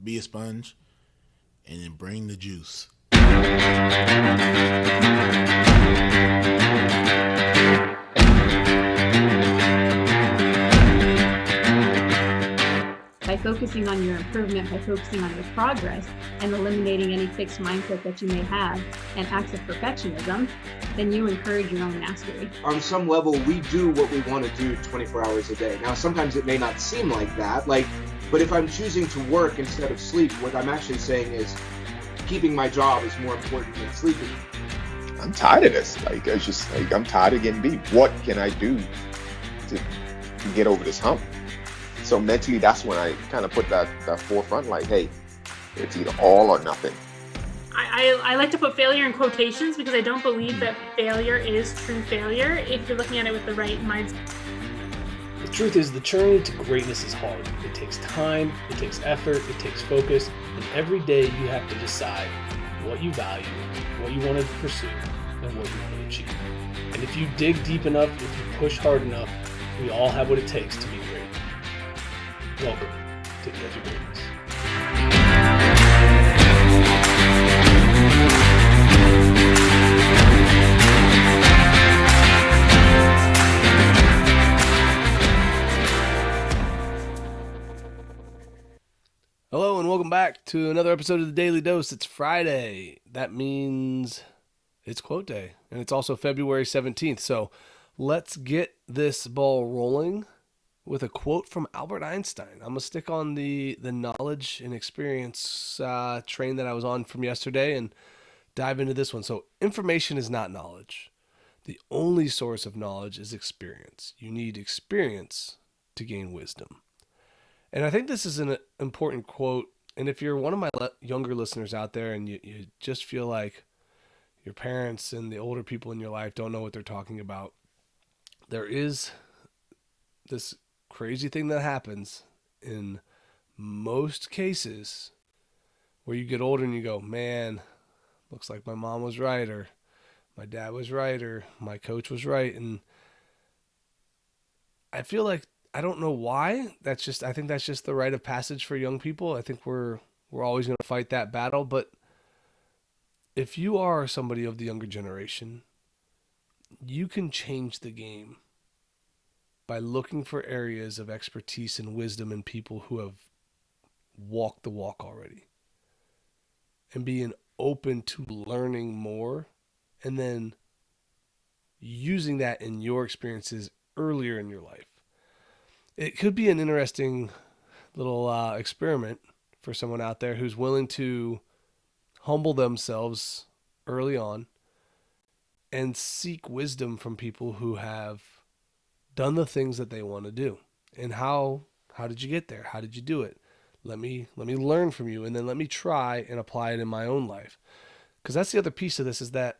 be a sponge, and then bring the juice. By focusing on your improvement, by focusing on your progress, and eliminating any fixed mindset that you may have and acts of perfectionism, then you encourage your own mastery. On some level, we do what we want to do 24 hours a day. Now, sometimes it may not seem like that, but if I'm choosing to work instead of sleep, what I'm actually saying is keeping my job is more important than sleeping. I'm tired of this. I'm tired of getting beat. What can I do to get over this hump? So mentally, that's when I kind of put that forefront, like, hey, it's either all or nothing. I like to put failure in quotations because I don't believe that failure is true failure if you're looking at it with the right mindset. The truth is, the journey to greatness is hard. It takes time, it takes effort, it takes focus, and every day you have to decide what you value, what you want to pursue, and what you want to achieve. And if you dig deep enough, if you push hard enough, we all have what it takes to be great. Welcome to the Edge of Greatness. Hello and welcome back to another episode of the Daily Dose. It's Friday. That means it's quote day, and it's also February 17th. So let's get this ball rolling with a quote from Albert Einstein. I'm going to stick on the knowledge and experience train that I was on from yesterday and dive into this one. So, information is not knowledge. The only source of knowledge is experience. You need experience to gain wisdom. And I think this is an important quote. And if you're one of my younger listeners out there and you just feel like your parents and the older people in your life don't know what they're talking about, there is this crazy thing that happens in most cases where you get older and you go, man, looks like my mom was right, or my dad was right, or my coach was right. And I feel like, I don't know why, I think that's just the rite of passage for young people. I think we're always going to fight that battle. But if you are somebody of the younger generation, you can change the game by looking for areas of expertise and wisdom in people who have walked the walk already, and being open to learning more and then using that in your experiences earlier in your life. It could be an interesting little experiment for someone out there who's willing to humble themselves early on and seek wisdom from people who have done the things that they want to do. And how did you get there? How did you do it? Let me learn from you, and then let me try and apply it in my own life. Because that's the other piece of this, is that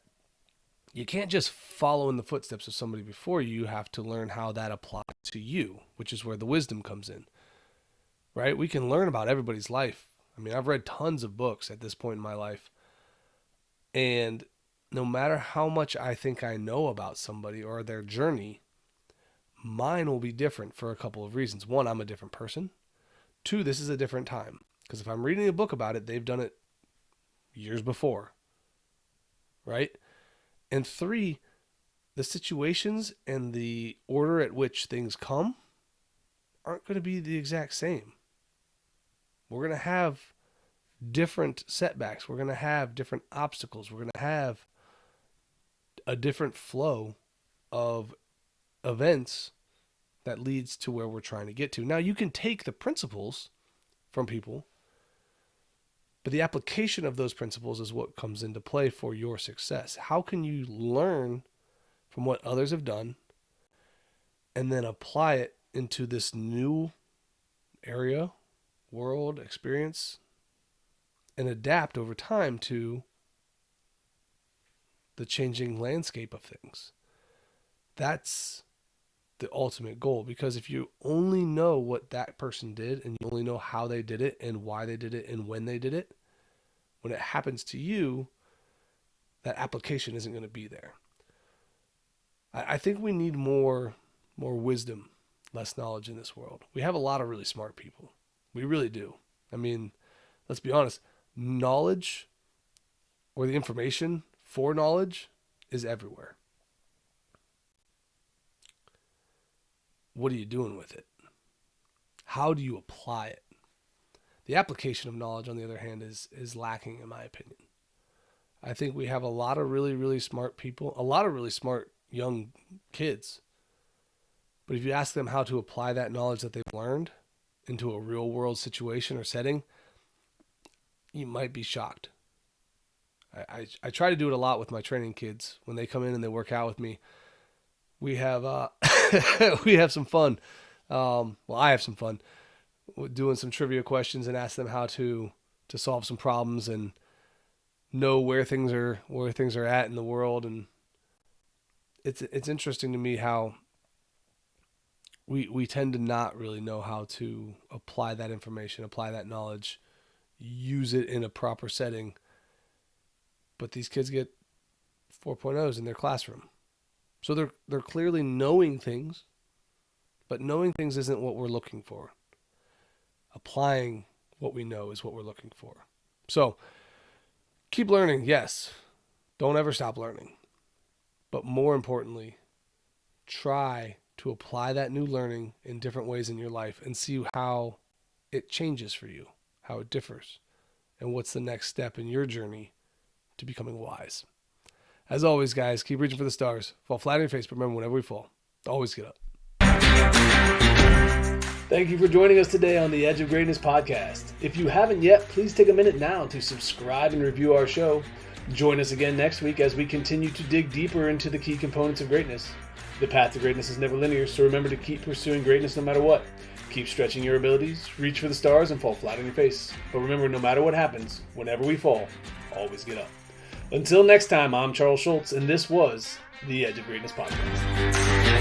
you can't just follow in the footsteps of somebody before you. You have to learn how that applies to you, which is where the wisdom comes in. Right? We can learn about everybody's life. I mean, I've read tons of books at this point in my life, and no matter how much I think I know about somebody or their journey, mine will be different for a couple of reasons. One, I'm a different person. Two, this is a different time. Because if I'm reading a book about it, they've done it years before. Right? And three, the situations and the order at which things come aren't going to be the exact same. We're going to have different setbacks. We're going to have different obstacles. We're going to have a different flow of events that leads to where we're trying to get to. Now, you can take the principles from people, but the application of those principles is what comes into play for your success. How can you learn from what others have done and then apply it into this new area, world, experience, and adapt over time to the changing landscape of things? That's the ultimate goal, because if you only know what that person did and you only know how they did it and why they did it and when they did it, when it happens to you, that application isn't going to be there. I think we need more wisdom, less knowledge in this world. We have a lot of really smart people. We really do. I mean, let's be honest, knowledge or the information for knowledge is everywhere. What are you doing with it? How do you apply it? The application of knowledge, on the other hand, is lacking, in my opinion. I think we have a lot of really, really smart people, a lot of really smart young kids. But if you ask them how to apply that knowledge that they've learned into a real world situation or setting, you might be shocked. I try to do it a lot with my training kids. When they come in and they work out with me, we have we have some fun. Well, I have some fun doing some trivia questions and ask them how to solve some problems and know where things are at in the world. And it's interesting to me how we tend to not really know how to apply that information, apply that knowledge, use it in a proper setting. But these kids get 4.0s in their classroom. So they're clearly knowing things, but knowing things isn't what we're looking for. Applying what we know is what we're looking for. So keep learning, yes. Don't ever stop learning. But more importantly, try to apply that new learning in different ways in your life and see how it changes for you, how it differs, and what's the next step in your journey to becoming wise. As always, guys, keep reaching for the stars. Fall flat on your face, but remember, whenever we fall, always get up. Thank you for joining us today on the Edge of Greatness podcast. If you haven't yet, please take a minute now to subscribe and review our show. Join us again next week as we continue to dig deeper into the key components of greatness. The path to greatness is never linear, so remember to keep pursuing greatness no matter what. Keep stretching your abilities, reach for the stars, and fall flat on your face. But remember, no matter what happens, whenever we fall, always get up. Until next time, I'm Charles Schultz, and this was the Edge of Greatness podcast.